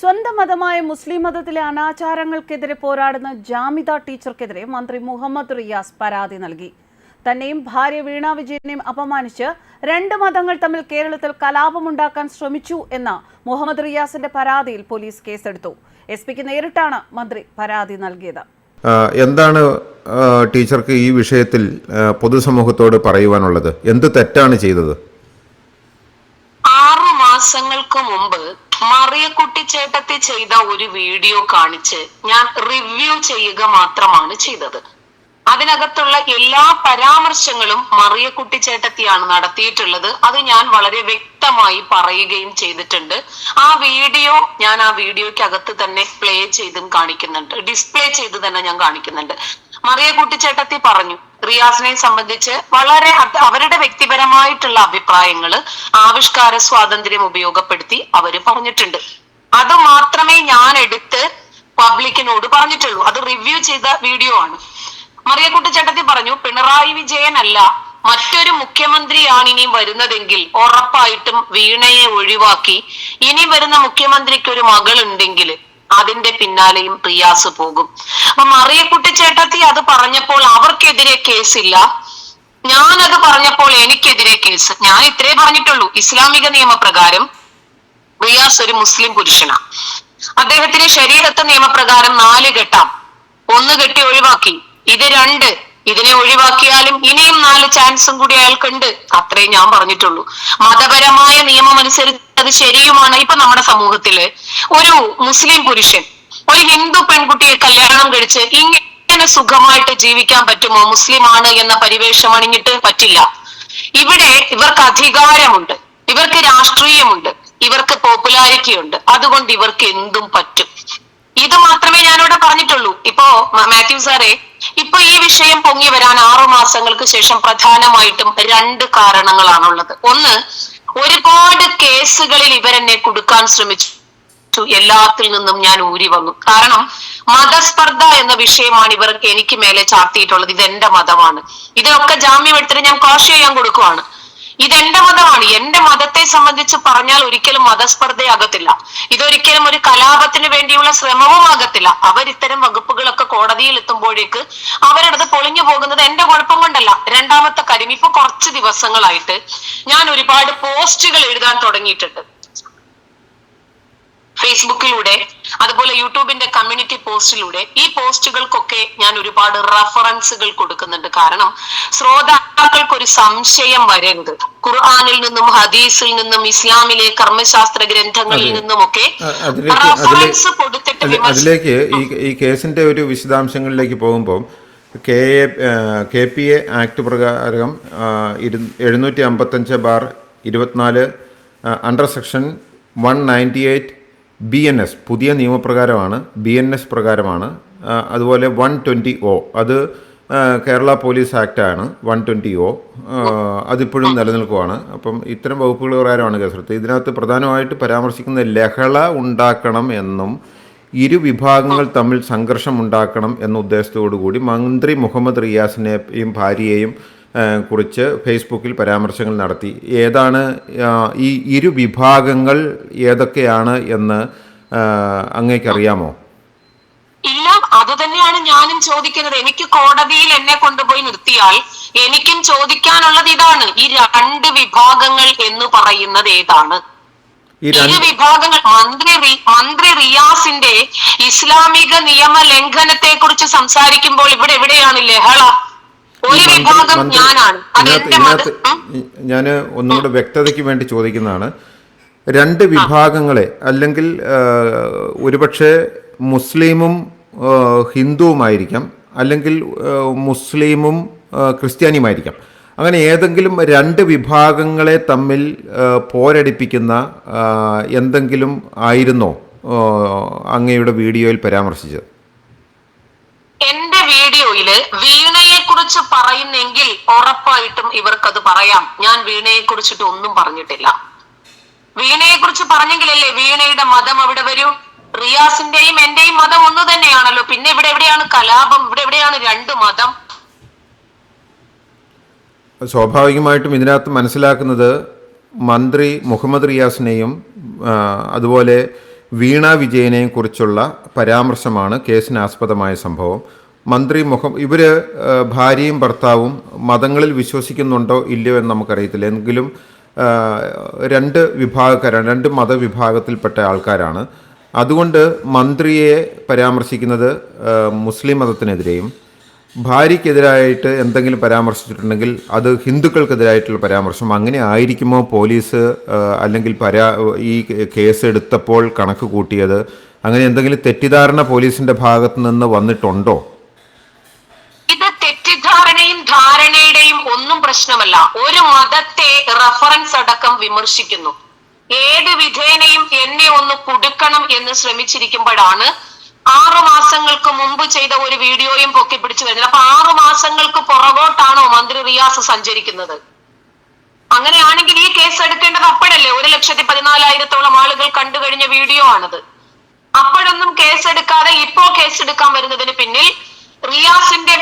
സ്വന്തം മതമായ മുസ്ലിം മതത്തിലെ അനാചാരങ്ങൾക്കെതിരെ പോരാടുന്ന ജാമിദ ടീച്ചർക്കെതിരെ മന്ത്രി മുഹമ്മദ് റിയാസ് പരാതി നൽകി. തന്നെയും ഭാര്യ വീണ വിജയനെയും അപമാനിച്ച് രണ്ട് മതങ്ങൾ തമ്മിൽ കേരളത്തിൽ കലാപമുണ്ടാക്കാൻ ശ്രമിച്ചു എന്ന മുഹമ്മദ് റിയാസിന്റെ പരാതിയിൽ പോലീസ് കേസെടുത്തു. എസ്.പിക്ക് നേരിട്ടാണ് മന്ത്രി പരാതി നൽകിയത്. എന്താണ് ടീച്ചർക്ക് ഈ വിഷയത്തിൽ പൊതുസമൂഹത്തോട് പറയുവാനുള്ളത്? എന്ത് തെറ്റാണ് ചെയ്തത്? 6 മാസങ്ങൾക്ക് മുമ്പ് മറിയക്കുട്ടി ചേട്ടത്തി ചെയ്ത ഒരു വീഡിയോ കാണിച്ച് ഞാൻ റിവ്യൂ ചെയ്യുക മാത്രമാണ് ചെയ്തത്. അതിനകത്തുള്ള എല്ലാ പരാമർശങ്ങളും മറിയക്കുട്ടി ചേട്ടത്തിയാണ് നടത്തിയിട്ടുള്ളത്. അത് ഞാൻ വളരെ വ്യക്തമായി പറയുകയും ചെയ്തിട്ടുണ്ട്. ആ വീഡിയോയ്ക്കകത്ത് തന്നെ പ്ലേ ചെയ്തും കാണിക്കുന്നുണ്ട്, ഡിസ്പ്ലേ ചെയ്ത് തന്നെ ഞാൻ കാണിക്കുന്നുണ്ട്. മറിയക്കുട്ടി ചേട്ടത്തി പറഞ്ഞു, റിയാസിനെ സംബന്ധിച്ച് വളരെ അവരുടെ വ്യക്തിപരമായിട്ടുള്ള അഭിപ്രായങ്ങൾ ആവിഷ്കാര സ്വാതന്ത്ര്യം ഉപയോഗപ്പെടുത്തി അവര് പറഞ്ഞിട്ടുണ്ട്. അത് മാത്രമേ ഞാൻ എടുത്ത് പബ്ലിക്കിനോട് പറഞ്ഞിട്ടുള്ളൂ. അത് റിവ്യൂ ചെയ്ത വീഡിയോ ആണ്. മറിയക്കുട്ടി ചേട്ടത്തി പറഞ്ഞു, പിണറായി വിജയൻ അല്ല മറ്റൊരു മുഖ്യമന്ത്രിയാണ് ഇനി വരുന്നതെങ്കിൽ ഉറപ്പായിട്ടും വീണയെ ഒഴിവാക്കി ഇനി വരുന്ന മുഖ്യമന്ത്രിക്ക് ഒരു മകൾ ഉണ്ടെങ്കിൽ അതിന്റെ പിന്നാലെയും റിയാസ് പോകും. അപ്പൊ മറിയക്കുട്ടി ചേട്ടത്തി അത് പറഞ്ഞപ്പോൾ അവർക്കെതിരെ കേസില്ല, ഞാനത് പറഞ്ഞപ്പോൾ എനിക്കെതിരെ കേസ്. ഞാൻ ഇത്രേ പറഞ്ഞിട്ടുള്ളൂ. ഇസ്ലാമിക നിയമപ്രകാരം റിയാസ് ഒരു മുസ്ലിം പുരുഷനാണ്. അദ്ദേഹത്തിന് ശരീഅത്ത് നിയമപ്രകാരം 4 കെട്ടാം. 1 കെട്ടി ഒഴിവാക്കി, ഇത് 2. ഇതിനെ ഒഴിവാക്കിയാലും ഇനിയും 4 ചാൻസും കൂടി അയാൾക്കുണ്ട്. അത്രേ ഞാൻ പറഞ്ഞിട്ടുള്ളൂ. മതപരമായ നിയമം അനുസരിച്ച് അത് ശരിയുമാണ്. ഇപ്പൊ നമ്മുടെ സമൂഹത്തില് ഒരു മുസ്ലിം പുരുഷൻ ഒരു ഹിന്ദു പെൺകുട്ടിയെ കല്യാണം കഴിച്ച് ഇങ്ങനെ സുഖമായിട്ട് ജീവിക്കാൻ പറ്റുമോ? മുസ്ലിം ആണ് എന്ന പരിവേഷം അണിഞ്ഞിട്ട് പറ്റില്ല. ഇവിടെ ഇവർക്ക് അധികാരമുണ്ട്, ഇവർക്ക് രാഷ്ട്രീയമുണ്ട്, ഇവർക്ക് പോപ്പുലാരിറ്റി ഉണ്ട്. അതുകൊണ്ട് ഇവർക്ക് എന്തും പറ്റും. ഇത് മാത്രമേ ഞാനിവിടെ പറഞ്ഞിട്ടുള്ളൂ. ഇപ്പോ മാത്യു സാറേ, ഇപ്പൊ ഈ വിഷയം പൊങ്ങി വരാൻ 6 മാസങ്ങൾക്ക് ശേഷം പ്രധാനമായിട്ടും 2 കാരണങ്ങളാണുള്ളത്. ഒന്ന്, ഒരുപാട് കേസുകളിൽ ഇവരെന്നെ കൊടുക്കാൻ ശ്രമിച്ചു. എല്ലാത്തിൽ നിന്നും ഞാൻ ഊരി വന്നു. കാരണം മതസ്പർദ്ധ എന്ന വിഷയമാണ് ഇവർ എനിക്ക് മേലെ ചാർത്തിയിട്ടുള്ളത്. ഇത് എന്റെ മതമാണ്. ഇതിനൊക്കെ ജാമ്യം എടുത്തിട്ട് ഞാൻ കാശ് ചെയ്യാൻ കൊടുക്കുവാണ്. ഇതെന്റെ മതമാണ്. എന്റെ മതത്തെ സംബന്ധിച്ച് പറഞ്ഞാൽ ഒരിക്കലും മതസ്പർദ്ധയാകത്തില്ല. ഇതൊരിക്കലും ഒരു കലാപത്തിന് വേണ്ടിയുള്ള ശ്രമവും ആകത്തില്ല. അവരിത്തരം വകുപ്പുകളൊക്കെ കോടതിയിൽ എത്തുമ്പോഴേക്ക് അവരത് പൊളിഞ്ഞു പോകുന്നത് എന്റെ കുഴപ്പം കൊണ്ടല്ല. രണ്ടാമത്തെ കാര്യം, ഇപ്പൊ കുറച്ച് ദിവസങ്ങളായിട്ട് ഞാൻ ഒരുപാട് പോസ്റ്റുകൾ എഴുതാൻ തുടങ്ങിയിട്ടുണ്ട്. ഫേസ്ബുക്കിലൂടെ, അതുപോലെ യൂട്യൂബിന്റെ കമ്മ്യൂണിറ്റി പോസ്റ്റിലൂടെ. ഈ പോസ്റ്റുകൾക്കൊക്കെ ഞാൻ ഒരുപാട് റഫറൻസുകൾ കൊടുക്കുന്നുണ്ട്. കാരണം ശ്രോതാക്കൾക്ക് ഒരു സംശയം വരരുത്. ഖുർആനിൽ നിന്നും ഹദീസിൽ നിന്നും ഇസ്ലാമിലെ കർമ്മശാസ്ത്ര ഗ്രന്ഥങ്ങളിൽ നിന്നുമൊക്കെ റഫറൻസ് കൊടുത്തിട്ട് അതിലേക്ക് ഈ കേസിന്റെ ഒരു വിശദാംശങ്ങളിലേക്ക് പോകുമ്പോൾ KPA ആക്ട് പ്രകാരം 755/24 അണ്ടർ സെക്ഷൻ 198 BNS പുതിയ നിയമപ്രകാരമാണ്, BNS പ്രകാരമാണ്. അതുപോലെ 120O അത് കേരള പോലീസ് ആക്റ്റാണ്. 120O അതിപ്പോഴും നിലനിൽക്കുവാണ്. അപ്പം ഇത്തരം വകുപ്പുകൾ പ്രകാരമാണ് കേസെടുത്തത്. ഇതിനകത്ത് പ്രധാനമായിട്ട് പരാമർശിക്കുന്ന ലഹള ഉണ്ടാക്കണം എന്നും ഇരു വിഭാഗങ്ങൾ തമ്മിൽ സംഘർഷം ഉണ്ടാക്കണം എന്ന ഉദ്ദേശത്തോടു കൂടി മന്ത്രി മുഹമ്മദ് റിയാസിനെയും ഭാര്യയെയും കുറിച്ച് ഫേസ്ബുക്കിൽ പരാമർശങ്ങൾ നടത്തി. ഏതാണ് ഈ ഇരു വിഭാഗങ്ങൾ ഏതൊക്കെയാണ് എന്ന് അങ്ങേക്കറിയാമോ? ഇല്ല, അത് തന്നെയാണ് ഞാനും ചോദിക്കുന്നത്. എനിക്ക് കോടതിയിൽ എന്നെ കൊണ്ടുപോയി നിർത്തിയാൽ എനിക്കും ചോദിക്കാനുള്ളത് ഇതാണ്. ഈ 2 വിഭാഗങ്ങൾ എന്ന് പറയുന്നത് ഏതാണ്? ഇരു വിഭാഗങ്ങൾ. മന്ത്രി റിയാസിന്റെ ഇസ്ലാമിക നിയമ ലംഘനത്തെ കുറിച്ച് സംസാരിക്കുമ്പോൾ ഇവിടെ എവിടെയാണ് ലഹള? ഒരു വിഭാഗം ഞാനാണ്. ഞാൻ ഒന്നുകൂടെ വ്യക്തതയ്ക്ക് വേണ്ടി ചോദിക്കുന്നതാണ്. 2 വിഭാഗങ്ങളെ, അല്ലെങ്കിൽ ഒരുപക്ഷെ മുസ്ലിമും ഹിന്ദുവുമായിരിക്കാം, അല്ലെങ്കിൽ മുസ്ലിമും ക്രിസ്ത്യാനിയുമായിരിക്കാം. അങ്ങനെ ഏതെങ്കിലും 2 വിഭാഗങ്ങളെ തമ്മിൽ പോരടിപ്പിക്കുന്ന എന്തെങ്കിലും ആയിരുന്നോ അങ്ങയുടെ വീഡിയോയിൽ പരാമർശിച്ചത്? എന്റെ വീഡിയോയില് വീണയെ കുറിച്ച് പറയുന്നെങ്കിൽ ഉറപ്പായിട്ടും ഇവർക്കത് പറയാം. ഞാൻ വീണയെ കുറിച്ചിട്ട് ഒന്നും പറഞ്ഞിട്ടില്ല. വീണയെ കുറിച്ച് പറഞ്ഞെങ്കിലല്ലേ വീണയുടെ മതം അവിടെ വരൂ. റിയാസിന്റെയും എന്റെയും മതം ഒന്ന് തന്നെയാണല്ലോ. പിന്നെ ഇവിടെ എവിടെയാണ് കലാപം? ഇവിടെ എവിടെയാണ് 2 മതം? സ്വാഭാവികമായിട്ടും ഇതിനകത്ത് മനസ്സിലാക്കുന്നത് മന്ത്രി മുഹമ്മദ് റിയാസിനെയും അതുപോലെ വീണ വിജയനെയും കുറിച്ചുള്ള പരാമർശമാണ് കേസിനാസ്പദമായ സംഭവം. മന്ത്രി ഇവര് ഭാര്യയും ഭർത്താവും മതങ്ങളിൽ വിശ്വസിക്കുന്നുണ്ടോ ഇല്ലയോ എന്ന് നമുക്കറിയത്തില്ല. എങ്കിലും രണ്ട് വിഭാഗക്കാരാണ്, രണ്ട് മതവിഭാഗത്തിൽപ്പെട്ട ആൾക്കാരാണ്. അതുകൊണ്ട് മന്ത്രിയെ പരാമർശിക്കുന്നത് മുസ്ലിം മതത്തിനെതിരെയും ഭാര്യയ്ക്കെതിരായിട്ട് എന്തെങ്കിലും പരാമർശിച്ചിട്ടുണ്ടെങ്കിൽ അത് ഹിന്ദുക്കൾക്കെതിരായിട്ടുള്ള പരാമർശം അങ്ങനെ ആയിരിക്കുമോ പോലീസ് അല്ലെങ്കിൽ ഈ കേസ് എടുത്തപ്പോൾ കണക്ക് കൂട്ടിയത്? അങ്ങനെ എന്തെങ്കിലും തെറ്റിദ്ധാരണ പോലീസിന്റെ ഭാഗത്ത് നിന്ന് വന്നിട്ടുണ്ടോ? ഇത് തെറ്റിദ്ധാരണയും ധാരണയുടെയും ഒന്നും പ്രശ്നമല്ല. ഒരു മതത്തെ റഫറൻസ് അടക്കം വിമർശിക്കുന്നു. ഏത് വിധേനയും എന്നെ ഒന്ന് കുടുക്കണം എന്ന് ശ്രമിച്ചിരിക്കുമ്പോഴാണ് 6 മാസങ്ങൾക്ക് മുമ്പ് ചെയ്ത ഒരു വീഡിയോയും പൊക്കി പിടിച്ചു വരുന്നത്. അപ്പൊ 6 മാസങ്ങൾക്ക് പുറകോട്ടാണോ മന്ത്രി റിയാസ് സഞ്ചരിക്കുന്നത്? അങ്ങനെയാണെങ്കിൽ ഈ കേസ് എടുക്കേണ്ടത് അപ്പോഴല്ലേ? 1,14,000-ഓളം ആളുകൾ കണ്ടു കഴിഞ്ഞ വീഡിയോ ആണത്. അപ്പോഴൊന്നും കേസെടുക്കാതെ ഇപ്പോ കേസെടുക്കാൻ വരുന്നതിന് പിന്നിൽ റിയാസിന്റെ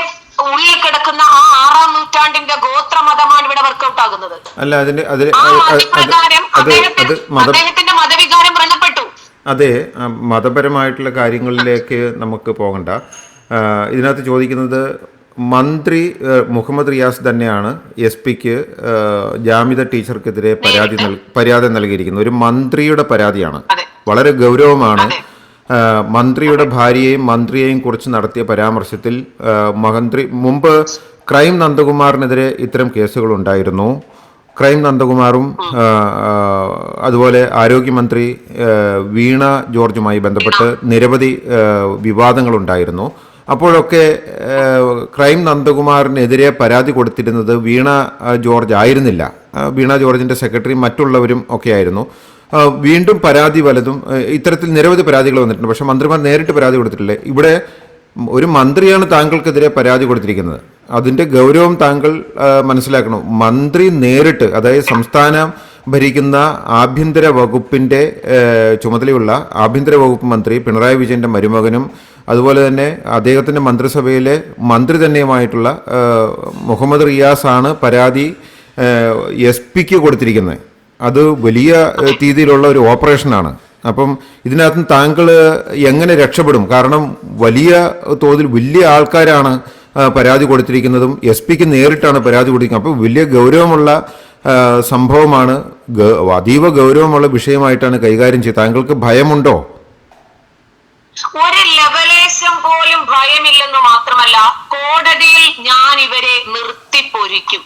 ഉള്ളിൽ കിടക്കുന്ന ആ 6-ാം നൂറ്റാണ്ടിന്റെ ഗോത്രമതമാണ് ഇവിടെ വർക്കൗട്ട് ആകുന്നത്. അദ്ദേഹത്തിന്റെ മതവികാരം വ്രണപ്പെട്ടു. അതെ, മതപരമായിട്ടുള്ള കാര്യങ്ങളിലേക്ക് നമുക്ക് പോകണ്ട. ഇതിനകത്ത് ചോദിക്കുന്നത് മന്ത്രി മുഹമ്മദ് റിയാസ് തന്നെയാണ് SP-ക്ക് ജാമിദ ടീച്ചർക്കെതിരെ പരാതി നൽകിയിരിക്കുന്നത്. ഒരു മന്ത്രിയുടെ പരാതിയാണ്, വളരെ ഗൗരവമാണ്. മന്ത്രിയുടെ ഭാര്യയെയും മന്ത്രിയെയും കുറിച്ച് നടത്തിയ പരാമർശത്തിൽ മുമ്പ് ക്രൈം നന്ദകുമാറിനെതിരെ ഇത്തരം കേസുകൾ ഉണ്ടായിരുന്നു. ക്രൈം നന്ദകുമാറും അതുപോലെ ആരോഗ്യമന്ത്രി വീണ ജോർജുമായി ബന്ധപ്പെട്ട് നിരവധി വിവാദങ്ങളുണ്ടായിരുന്നു. അപ്പോഴൊക്കെ ക്രൈം നന്ദകുമാറിനെതിരെ പരാതി കൊടുത്തിരുന്നത് വീണ ജോർജ് ആയിരുന്നില്ല. വീണ ജോർജിൻ്റെ സെക്രട്ടറി മറ്റുള്ളവരും ഒക്കെ ആയിരുന്നു. വീണ്ടും പരാതി വലതും ഇത്തരത്തിൽ നിരവധി പരാതികൾ വന്നിട്ടുണ്ട്. പക്ഷേ മന്ത്രിമാർ നേരിട്ട് പരാതി കൊടുത്തിട്ടില്ലേ? ഇവിടെ ഒരു മന്ത്രിയാണ് താങ്കൾക്കെതിരെ പരാതി കൊടുത്തിരിക്കുന്നത്. അതിൻ്റെ ഗൗരവം താങ്കൾ മനസ്സിലാക്കണം. മന്ത്രി നേരിട്ട്, അതായത് സംസ്ഥാനം ഭരിക്കുന്ന ആഭ്യന്തര വകുപ്പിൻ്റെ ചുമതലയുള്ള ആഭ്യന്തര വകുപ്പ് മന്ത്രി പിണറായി വിജയൻ്റെ മരുമകനും അതുപോലെ തന്നെ അദ്ദേഹത്തിൻ്റെ മന്ത്രിസഭയിലെ മന്ത്രി തന്നെയുമായിട്ടുള്ള മുഹമ്മദ് റിയാസാണ് പരാതി SP-ക്ക് കൊടുത്തിരിക്കുന്നത്. അത് വലിയ രീതിയിലുള്ള ഒരു ഓപ്പറേഷനാണ്. അപ്പം ഇതിനകത്ത് താങ്കൾ എങ്ങനെ രക്ഷപ്പെടും? കാരണം വലിയ തോതിൽ വലിയ ആൾക്കാരാണ് പരാതി കൊടുത്തിരിക്കുന്നതും SP-ക്ക് നേരിട്ടാണ് പരാതി കൊടുത്തിരിക്കുന്നത്. അപ്പോൾ വലിയ ഗൗരവമുള്ള സംഭവമാണ്, അതീവ ഗൗരവമുള്ള വിഷയമായിട്ടാണ് കൈകാര്യം ചെയ്യുന്നത്. താങ്കൾക്ക് ഭയമുണ്ടോ? ഒരു ലെവലേശം പോലും ഭയമില്ലെന്ന് മാത്രമല്ല, കോടതിയിൽ ഞാൻ ഇവരെ നിർത്തിപ്പൊരിക്കും.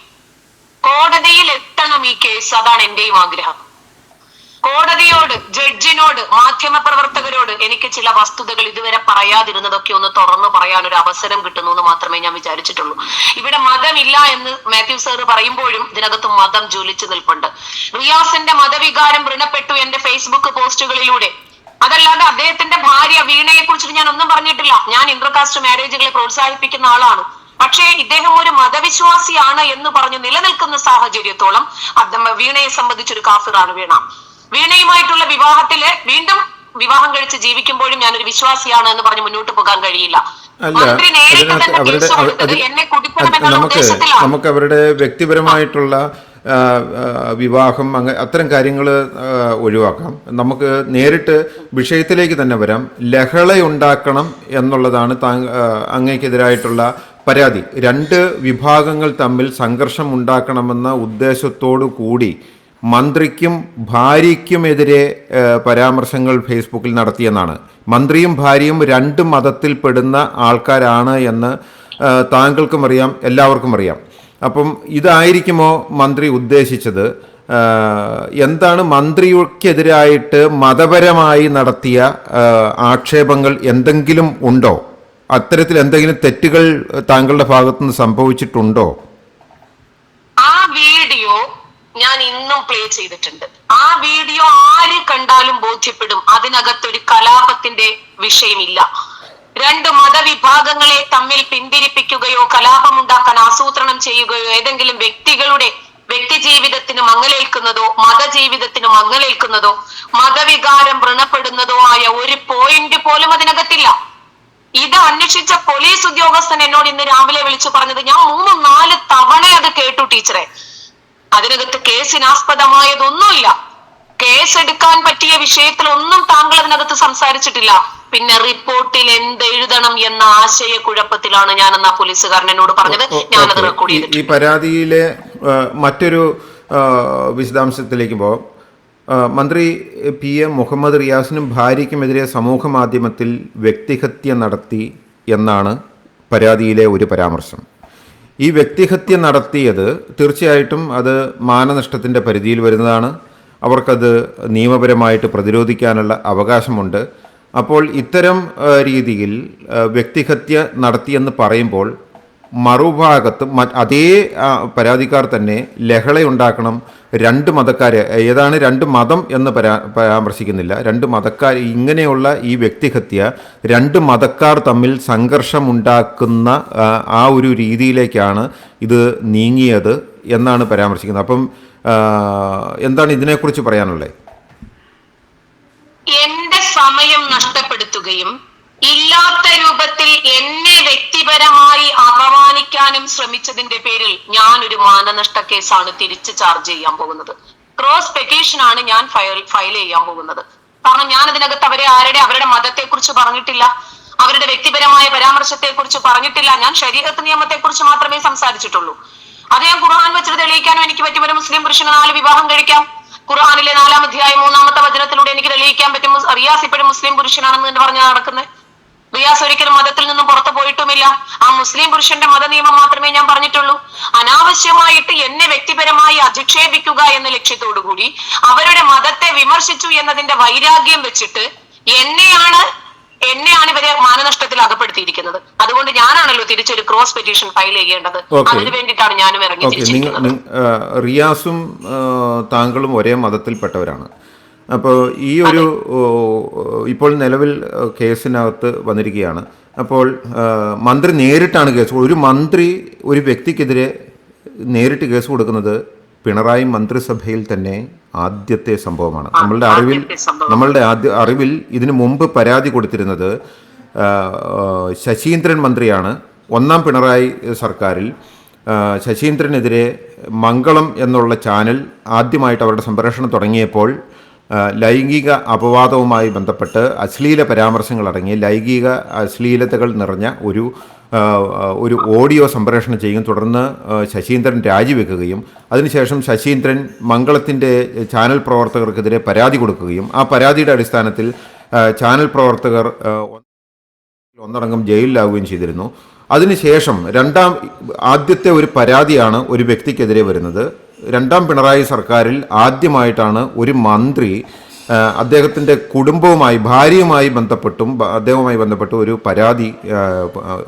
കോടതിയിൽ എത്തണം ഈ കേസ്. അതാണ് എന്റെയും ആഗ്രഹം. കോടതിയോട്, ജഡ്ജിനോട്, മാധ്യമപ്രവർത്തകരോട് എനിക്ക് ചില വസ്തുതകൾ ഇതുവരെ പറയാതിരുന്നതൊക്കെ ഒന്ന് തുറന്നു പറയാൻ ഒരു അവസരം കിട്ടുന്നു എന്ന് മാത്രമേ ഞാൻ വിചാരിച്ചിട്ടുള്ളൂ. ഇവിടെ മതമില്ല എന്ന് മാത്യു സാർ പറയുമ്പോഴും ഇതിനകത്ത് മതം ജ്വലിച്ചു നിൽപ്പുണ്ട്. റിയാസിന്റെ മതവികാരം വ്രണപ്പെട്ടു എന്റെ ഫേസ്ബുക്ക് പോസ്റ്റുകളിലൂടെ. അതല്ലാതെ അദ്ദേഹത്തിന്റെ ഭാര്യ വീണയെ കുറിച്ചിട്ട് ഞാൻ ഒന്നും പറഞ്ഞിട്ടില്ല. ഞാൻ ഇന്റർകാസ്റ്റ് മാരേജുകളെ പ്രോത്സാഹിപ്പിക്കുന്ന ആളാണ്. പക്ഷേ ഇദ്ദേഹം ഒരു മതവിശ്വാസിയാണ് എന്ന് പറഞ്ഞു നിലനിൽക്കുന്ന സാഹചര്യത്തോളം വീണയെ സംബന്ധിച്ചൊരു കാഫിറാണ് വീണ. വീണയുമായിട്ടുള്ള വിവാഹത്തില് വീണ്ടും വിവാഹം കഴിച്ച് ജീവിക്കുമ്പോഴും ഞാനൊരു വിശ്വാസിയാണ് എന്ന് പറഞ്ഞ് മുന്നോട്ട് പോകാൻ കഴിയില്ല. നമുക്ക് അവരുടെ വ്യക്തിപരമായിട്ടുള്ള വിവാഹം അത്തരം കാര്യങ്ങൾ ഒഴിവാക്കാം. നമുക്ക് നേരിട്ട് വിഷയത്തിലേക്ക് തന്നെ വരാം. ലഹളയുണ്ടാക്കണം എന്നുള്ളതാണ് അങ്ങേക്കെതിരായിട്ടുള്ള പരാതി. രണ്ട് വിഭാഗങ്ങൾ തമ്മിൽ സംഘർഷം ഉണ്ടാക്കണമെന്ന ഉദ്ദേശത്തോടു കൂടി മന്ത്രിക്കും ഭാര്യയ്ക്കുമെതിരെ പരാമർശങ്ങൾ ഫേസ്ബുക്കിൽ നടത്തിയെന്നാണ്. മന്ത്രിയും ഭാര്യയും രണ്ട് മതത്തിൽപ്പെടുന്ന ആൾക്കാരാണ് എന്ന് താങ്കൾക്കും അറിയാം, എല്ലാവർക്കും അറിയാം. അപ്പം ഇതായിരിക്കുമോ മന്ത്രി ഉദ്ദേശിച്ചത്? എന്താണ് മന്ത്രിക്കെതിരായിട്ട് മതപരമായി നടത്തിയ ആക്ഷേപങ്ങൾ എന്തെങ്കിലും ഉണ്ടോ? അത്തരത്തിൽ എന്തെങ്കിലും തെറ്റുകൾ താങ്കളുടെ ഭാഗത്തുനിന്ന് സംഭവിച്ചിട്ടുണ്ടോ? ആ വീഡിയോ ഞാൻ ഇന്നും പ്ലേ ചെയ്തിട്ടുണ്ട്. ആ വീഡിയോ ആര് കണ്ടാലും ബോധ്യപ്പെടും അതിനകത്തൊരു കലാപത്തിന്റെ വിഷയമില്ല. രണ്ട് മതവിഭാഗങ്ങളെ തമ്മിൽ പിന്തിരിപ്പിക്കുകയോ കലാപമുണ്ടാക്കാൻ ആസൂത്രണം ചെയ്യുകയോ ഏതെങ്കിലും വ്യക്തികളുടെ വ്യക്തി ജീവിതത്തിന് മങ്ങലേൽക്കുന്നതോ മതജീവിതത്തിന് മങ്ങലേൽക്കുന്നതോ മതവികാരം വ്രണപ്പെടുന്നതോ ആയ ഒരു പോയിന്റ് പോലും അതിനകത്തില്ല. ഇത് അന്വേഷിച്ച പോലീസ് ഉദ്യോഗസ്ഥൻ എന്നോട് ഇന്ന് രാവിലെ വിളിച്ചു പറഞ്ഞത് ഞാൻ 3-4 തവണ അത് കേട്ടു ടീച്ചറെ. അതിനകത്ത് കേസിനാസ്പദമായതൊന്നുമില്ല. കേസെടുക്കാൻ പറ്റിയ വിഷയത്തിൽ ഒന്നും താങ്കൾ അതിനകത്ത് സംസാരിച്ചിട്ടില്ല. പിന്നെ റിപ്പോർട്ടിൽ എന്ത് എഴുതണം എന്ന ആശയക്കുഴപ്പത്തിലാണ് ഞാനെന്ന് ആ പോലീസുകാരൻ എന്നോട് പറഞ്ഞത്. ഞാനത് റെക്കോർഡ് ചെയ്തിട്ടുണ്ട്. ഈ പരാതിയിലെ മറ്റൊരു വിശദാംശത്തിലേക്ക് പോകാം. മന്ത്രി PM മുഹമ്മദ് റിയാസിനും ഭാര്യയ്ക്കുമെതിരെ സമൂഹ മാധ്യമത്തിൽ വ്യക്തിഹത്യ നടത്തി എന്നാണ് പരാതിയിലെ ഒരു പരാമർശം. ഈ വ്യക്തിഹത്യ നടത്തിയത് തീർച്ചയായിട്ടും അത് മാനനഷ്ടത്തിൻ്റെ പരിധിയിൽ വരുന്നതാണ്. അവർക്കത് നിയമപരമായിട്ട് പ്രതിരോധിക്കാനുള്ള അവകാശമുണ്ട്. അപ്പോൾ ഇത്തരം രീതിയിൽ വ്യക്തിഹത്യ നടത്തിയെന്ന് പറയുമ്പോൾ മറുഭാഗത്ത് അതേ പരാതിക്കാർ തന്നെ ലഹളയുണ്ടാക്കണം, രണ്ട് മതക്കാരെ, ഏതാണ് രണ്ട് മതം എന്ന് പരാമർശിക്കുന്നില്ല, രണ്ട് മതക്കാർ, ഇങ്ങനെയുള്ള ഈ വ്യക്തിഹത്യ രണ്ട് മതക്കാർ തമ്മിൽ സംഘർഷമുണ്ടാക്കുന്ന ആ ഒരു രീതിയിലേക്കാണ് ഇത് നീങ്ങിയത് എന്നാണ് പരാമർശിക്കുന്നത്. അപ്പം എന്താണ് ഇതിനെക്കുറിച്ച് പറയാനുള്ളത്? എന്റെ സമയം നഷ്ടപ്പെടുത്തുകയും ഇല്ലാത്ത രൂപത്തിൽ എന്നെ വ്യക്തിപരമായി അപമാനിക്കാനും ശ്രമിച്ചതിന്റെ പേരിൽ ഞാൻ ഒരു മാനനഷ്ട കേസാണ് തിരിച്ച് ചാർജ് ചെയ്യാൻ പോകുന്നത്. ക്രോസ് പെറ്റീഷനാണ് ഞാൻ ഫയൽ ചെയ്യാൻ പോകുന്നത്. കാരണം ഞാൻ അതിനകത്ത് അവരുടെ മതത്തെ കുറിച്ച് പറഞ്ഞിട്ടില്ല, അവരുടെ വ്യക്തിപരമായ പരാമർശത്തെ കുറിച്ച് പറഞ്ഞിട്ടില്ല. ഞാൻ ശരീഅത്ത് നിയമത്തെ കുറിച്ച് മാത്രമേ സംസാരിച്ചിട്ടുള്ളൂ. അത് ഞാൻ ഖുർആൻ വെച്ചിട്ട് തെളിയിക്കാനും എനിക്ക് പറ്റും. ഒരു മുസ്ലിം പുരുഷന് 4 വിവാഹം കഴിക്കാം. ഖുർആനിലെ 4-ാം അധ്യായം 3-ാമത്തെ വചനത്തിലൂടെ എനിക്ക് തെളിയിക്കാൻ പറ്റും. റിയാസ് ഇപ്പോഴും മുസ്ലിം പുരുഷനാണെന്ന് തന്നെ പറഞ്ഞാൽ നടക്കുന്നത്. റിയാസ് ഒരിക്കലും മതത്തിൽ നിന്നും പുറത്തു പോയിട്ടുമില്ല. ആ മുസ്ലിം പുരുഷന്റെ മതനിയമം മാത്രമേ ഞാൻ പറഞ്ഞിട്ടുള്ളൂ. അനാവശ്യമായിട്ട് എന്നെ വ്യക്തിപരമായി അധിക്ഷേപിക്കുക എന്ന ലക്ഷ്യത്തോടുകൂടി അവരുടെ മതത്തെ വിമർശിച്ചു എന്നതിന്റെ വൈരാഗ്യം വെച്ചിട്ട് എന്നെയാണ് ഇവരെ മാനനഷ്ടത്തിൽ അകപ്പെടുത്തിയിരിക്കുന്നത്. അതുകൊണ്ട് ഞാനാണല്ലോ തിരിച്ചൊരു ക്രോസ് പെറ്റീഷൻ ഫയൽ ചെയ്യേണ്ടത്. അതിനു വേണ്ടിയിട്ടാണ് ഞാനും ഇറങ്ങി തിരിച്ചിരിക്കുന്നത്. റിയാസും താങ്കളും ഒരേ മതത്തിൽപ്പെട്ടവരാണ്. അപ്പോൾ ഈ ഒരു ഇപ്പോൾ നിലവിൽ കേസിനകത്ത് വന്നിരിക്കുകയാണ്. അപ്പോൾ മന്ത്രി നേരിട്ടാണ് കേസ്, ഒരു മന്ത്രി ഒരു വ്യക്തിക്കെതിരെ നേരിട്ട് കേസ് കൊടുക്കുന്നത് പിണറായി മന്ത്രിസഭയിൽ തന്നെ ആദ്യത്തെ സംഭവമാണ്. നമ്മളുടെ അറിവിൽ ഇതിനു മുമ്പ് പരാതി കൊടുത്തിരുന്നത് ശശീന്ദ്രൻ മന്ത്രിയാണ്. 1-ാം പിണറായി സർക്കാരിൽ ശശീന്ദ്രനെതിരെ മംഗളം എന്നുള്ള ചാനൽ ആദ്യമായിട്ട് അവരുടെ സംപ്രേഷണം തുടങ്ങിയപ്പോൾ ലൈംഗിക അപവാദവുമായി ബന്ധപ്പെട്ട് അശ്ലീല പരാമർശങ്ങൾ അടങ്ങിയ ലൈംഗിക അശ്ലീലതകൾ നിറഞ്ഞ ഒരു ഓഡിയോ സംപ്രേഷണം ചെയ്യും. തുടർന്ന് ശശീന്ദ്രൻ രാജിവെക്കുകയും അതിനുശേഷം ശശീന്ദ്രൻ മംഗളത്തിൻ്റെ ചാനൽ പ്രവർത്തകർക്കെതിരെ പരാതി കൊടുക്കുകയും ആ പരാതിയുടെ അടിസ്ഥാനത്തിൽ ചാനൽ പ്രവർത്തകർ ഒന്നടങ്കം ജയിലിലാവുകയും ചെയ്തിരുന്നു. അതിനുശേഷം ആദ്യത്തെ ഒരു പരാതിയാണ് ഒരു വ്യക്തിക്കെതിരെ വരുന്നത്. 2-ാം പിണറായി സർക്കാരിൽ ആദ്യമായിട്ടാണ് ഒരു മന്ത്രി അദ്ദേഹത്തിൻ്റെ കുടുംബവുമായി ഭാര്യയുമായി ബന്ധപ്പെട്ട് ഒരു പരാതി,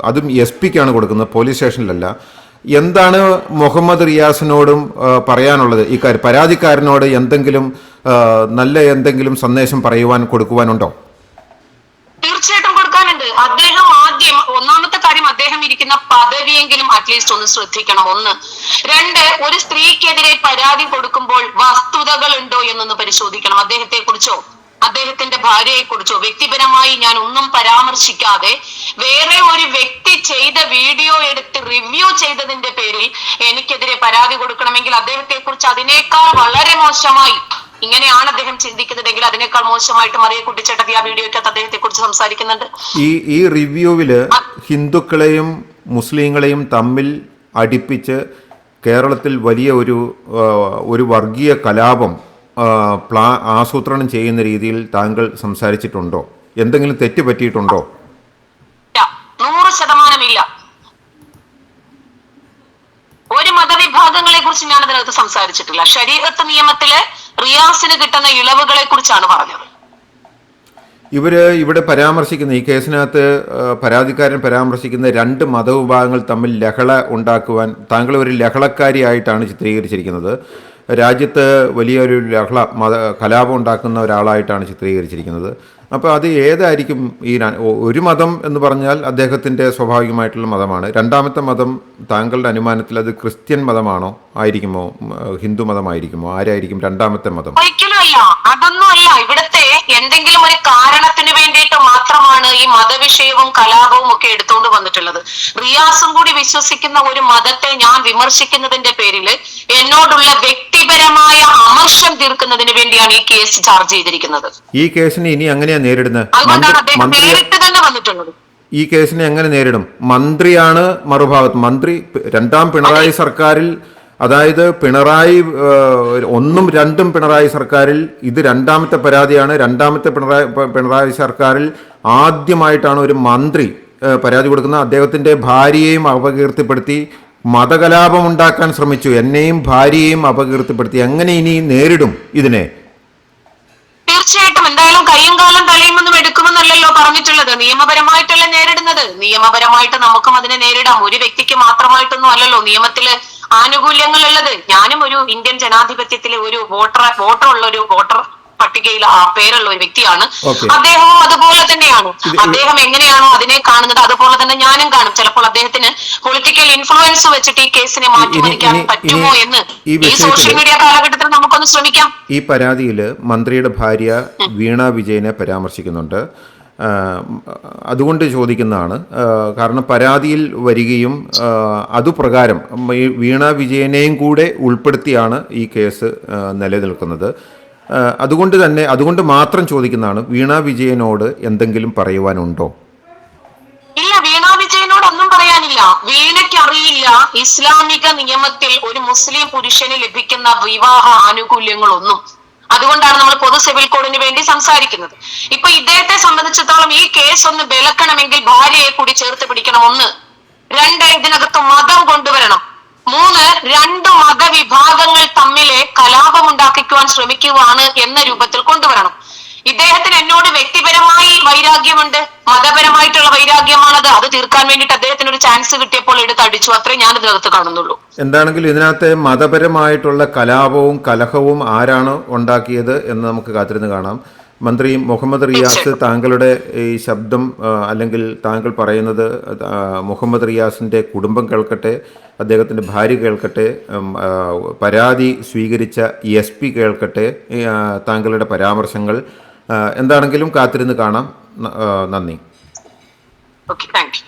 അതും SP-ക്കാണ് കൊടുക്കുന്നത്, പോലീസ് സ്റ്റേഷനിലല്ല. എന്താണ് മുഹമ്മദ് റിയാസിനോടും പറയാനുള്ളത്? ഈ പരാതിക്കാരനോട് എന്തെങ്കിലും സന്ദേശം കൊടുക്കുവാനുണ്ടോ? തീർച്ചയായിട്ടും കൊടുക്കാനുണ്ട്. അദ്ദേഹം ഒന്നാമത്തെ കാര്യം, അദ്ദേഹം ഇരിക്കുന്ന പദവിയെങ്കിലും അറ്റ്ലീസ്റ്റ് ഒന്ന് ശ്രദ്ധിക്കണം. 1. 2, ഒരു സ്ത്രീക്കെതിരെ പരാതി കൊടുക്കുമ്പോൾ വസ്തുതകൾ ഉണ്ടോ എന്നൊന്ന് പരിശോധിക്കണം. അദ്ദേഹത്തെ കുറിച്ചോ അദ്ദേഹത്തിന്റെ ഭാര്യയെ കുറിച്ചോ വ്യക്തിപരമായി ഞാൻ ഒന്നും പരാമർശിക്കാതെ വേറെ ഒരു വ്യക്തി ചെയ്ത വീഡിയോ എടുത്ത് റിവ്യൂ ചെയ്തതിന്റെ പേരിൽ എനിക്കെതിരെ പരാതി കൊടുക്കണമെങ്കിൽ അദ്ദേഹത്തെ കുറിച്ച് അതിനേക്കാൾ വളരെ മോശമായി, ഇങ്ങനെയാണ് അദ്ദേഹം ചിന്തിക്കുന്നതെങ്കിൽ അതിനേക്കാൾ മോശമായിട്ട് മറിയ കുട്ടിച്ചേട്ടത്തി ആ വീഡിയോയ്ക്കകത്ത് അദ്ദേഹത്തെ കുറിച്ച് സംസാരിക്കുന്നുണ്ട്. ഈ റിവ്യൂവില് ഹിന്ദുക്കളെയും മുസ്ലിങ്ങളെയും തമ്മിൽ അടുപ്പിച്ച് കേരളത്തിൽ വലിയ ഒരു വർഗീയ കലാപം ആസൂത്രണം ചെയ്യുന്ന രീതിയിൽ താങ്കൾ സംസാരിച്ചിട്ടുണ്ടോ? എന്തെങ്കിലും തെറ്റ് പറ്റിയിട്ടുണ്ടോ? 100% ഇല്ല. ഒരു മതവിഭാഗങ്ങളെ കുറിച്ച് ഞാൻ അതിനകത്ത് സംസാരിച്ചിട്ടില്ല. ശരീഅത്ത് നിയമത്തിലെ റിയാസിന് കിട്ടുന്ന ഇളവുകളെ കുറിച്ചാണ് പറഞ്ഞത്. ഇവിടെ പരാമർശിക്കുന്ന ഈ കേസിനകത്ത് പരാതിക്കാരൻ പരാമർശിക്കുന്ന 2 മതവിഭാഗങ്ങൾ തമ്മിൽ ലഹള ഉണ്ടാക്കുവാൻ താങ്കൾ ഒരു ലഹളക്കാരിയായിട്ടാണ് ചിത്രീകരിച്ചിരിക്കുന്നത്. രാജ്യത്ത് വലിയൊരു കലാപം ഉണ്ടാക്കുന്ന ഒരാളായിട്ടാണ് ചിത്രീകരിച്ചിരിക്കുന്നത്. അപ്പോൾ അത് ഏതായിരിക്കും? ഒരു മതം എന്ന് പറഞ്ഞാൽ അദ്ദേഹത്തിൻ്റെ സ്വാഭാവികമായിട്ടുള്ള മതമാണ്. 2-ാമത്തെ മതം താങ്കളുടെ അനുമാനത്തിൽ അത് ക്രിസ്ത്യൻ മതമാണോ ആയിരിക്കുമോ, ഹിന്ദു മതമായിരിക്കുമോ? ആരായിരിക്കും 2-ാമത്തെ മതം? ഒരിക്കലും അല്ല, അതൊന്നും അല്ല. ഇവിടുത്തെ എന്തെങ്കിലും ഒരു കാരണത്തിന് വേണ്ടിയിട്ട് മാത്രമാണ് ഈ മതവിഷയവും കലാപവും ഒക്കെ എടുത്തുകൊണ്ട് വന്നിട്ടുള്ളത്. റിയാസും കൂടി വിശ്വസിക്കുന്ന ഒരു മതത്തെ ഞാൻ വിമർശിക്കുന്നതിന്റെ പേരിൽ എന്നോടുള്ള വ്യക്തിപരമായ അമർഷം തീർക്കുന്നതിന് വേണ്ടിയാണ് ഈ കേസ് ചാർജ് ചെയ്തിരിക്കുന്നത്. ഈ കേസിന് ഇനി അങ്ങനെയാ നേരിടുന്നത്? അതുകൊണ്ടാണ് അദ്ദേഹം നേരിട്ട് തന്നെ വന്നിട്ടുള്ളത്. ഈ കേസിനെ എങ്ങനെ നേരിടും? മന്ത്രിയാണ് മറുഭാഗത്ത്. മന്ത്രി രണ്ടാം പിണറായി സർക്കാരിൽ, അതായത് പിണറായി 1ഉം 2ഉം പിണറായി സർക്കാരിൽ ഇത് രണ്ടാമത്തെ പരാതിയാണ്. രണ്ടാമത്തെ പിണറായി സർക്കാരിൽ ആദ്യമായിട്ടാണ് ഒരു മന്ത്രി പരാതി കൊടുക്കുന്നത്. അദ്ദേഹത്തിൻ്റെ ഭാര്യയെയും അപകീർത്തിപ്പെടുത്തി മതകലാപം ഉണ്ടാക്കാൻ ശ്രമിച്ചു, എന്നെയും ഭാര്യയെയും അപകീർത്തിപ്പെടുത്തി. എങ്ങനെ ഇനി നേരിടും ഇതിനെ? തീർച്ചയായിട്ടും എന്തായാലും കയ്യും കാലം തലയുമൊന്നും എടുക്കുമെന്നല്ലല്ലോ പറഞ്ഞിട്ടുള്ളത്. നിയമപരമായിട്ടല്ല നേരിടുന്നത്. നിയമപരമായിട്ട് നമുക്കും അതിനെ നേരിടാം. ഒരു വ്യക്തിക്ക് മാത്രമായിട്ടൊന്നും അല്ലല്ലോ നിയമത്തില് ആനുകൂല്യങ്ങൾ ഉള്ളത്. ഞാനും ഒരു ഇന്ത്യൻ ജനാധിപത്യത്തിലെ ഒരു വോട്ടറുള്ള ഒരു വോട്ടർ പട്ടികയിൽ പേരുള്ള ഒരു വ്യക്തിയാണ്. അദ്ദേഹവും അതുപോലെ തന്നെയാണ്. അദ്ദേഹം എങ്ങനെയാണോ അതിനെ കാണുന്നത് അതുപോലെ തന്നെ ഞാനും കാണും. ചിലപ്പോൾ അദ്ദേഹത്തിന് പൊളിറ്റിക്കൽ ഇൻഫ്ലുവൻസ് വെച്ചിട്ട് ഈ കേസിനെ മാറ്റിമറിക്കാൻ പറ്റുമോ എന്ന് ഈ സോഷ്യൽ മീഡിയ കാലഘട്ടത്തിൽ നമുക്കൊന്ന് ശ്രമിക്കാം. ഈ പരാതിയിൽ മന്ത്രിയുടെ ഭാര്യ വീണ വിജയനെ പരാമർശിക്കുന്നുണ്ട്. അതുകൊണ്ട് ചോദിക്കുന്നതാണ്. കാരണം പരാതിയിൽ വരികയും അതുപ്രകാരം വീണ വിജയനെയും കൂടെ ഉൾപ്പെടുത്തിയാണ് ഈ കേസ് നിലനിൽക്കുന്നത്. അതുകൊണ്ട് മാത്രം ചോദിക്കുന്നതാണ്, വീണ വിജയനോട് എന്തെങ്കിലും പറയുവാനുണ്ടോ? ഇല്ല, വീണ വിജയനോട് ഒന്നും പറയാനില്ല. വീണയ്ക്ക് അറിയില്ല ഇസ്ലാമിക നിയമത്തിൽ ഒരു മുസ്ലിം പുരുഷന് ലഭിക്കുന്ന വിവാഹ ആനുകൂല്യങ്ങളൊന്നും. അതുകൊണ്ടാണ് നമ്മൾ പൊതു സിവിൽ കോഡിന് വേണ്ടി സംസാരിക്കുന്നത്. ഇപ്പൊ ഇദ്ദേഹത്തെ സംബന്ധിച്ചിടത്തോളം ഈ കേസ് ഒന്ന് ബലക്കണമെങ്കിൽ ഭാര്യയെ കൂടി ചേർത്ത് പിടിക്കണം. 1. 2, ഇതിനകത്ത് മതം കൊണ്ടുവരണം. 3, 2 മതവിഭാഗങ്ങൾ തമ്മിലെ കലാപമുണ്ടാക്കിക്കുവാൻ ശ്രമിക്കുകയാണ് എന്ന രൂപത്തിൽ കൊണ്ടുവരണം. ഇദ്ദേഹത്തിന് എന്നോട് വ്യക്തിപരമായി വൈരാഗ്യമുണ്ട്, മതപരമായിട്ടുള്ള വൈരാഗ്യമാണത്. അത് തീർക്കാൻ വേണ്ടിയിട്ട് അദ്ദേഹത്തിന് ഒരു ചാൻസ് കിട്ടിയപ്പോൾ എടുത്ത് അടിച്ചു. അത്രേ ഞാൻ ഇതിനകത്ത് കാണുന്നുള്ളൂ. എന്താണെങ്കിലും ഇതിനകത്ത് മതപരമായിട്ടുള്ള കലാപവും കലഹവും ആരാണ് ഉണ്ടാക്കിയത് എന്ന് നമുക്ക് കാത്തിരുന്ന് കാണാം. മന്ത്രി മുഹമ്മദ് റിയാസ്, താങ്കളുടെ ഈ ശബ്ദം അല്ലെങ്കിൽ താങ്കൾ പറയുന്നത് മുഹമ്മദ് റിയാസിൻ്റെ കുടുംബം കേൾക്കട്ടെ, അദ്ദേഹത്തിൻ്റെ ഭാര്യ കേൾക്കട്ടെ, പരാതി സ്വീകരിച്ച SP കേൾക്കട്ടെ താങ്കളുടെ പരാമർശങ്ങൾ. എന്താണെങ്കിലും കാത്തിരുന്ന് കാണാം. നന്ദി. Okay, thank you.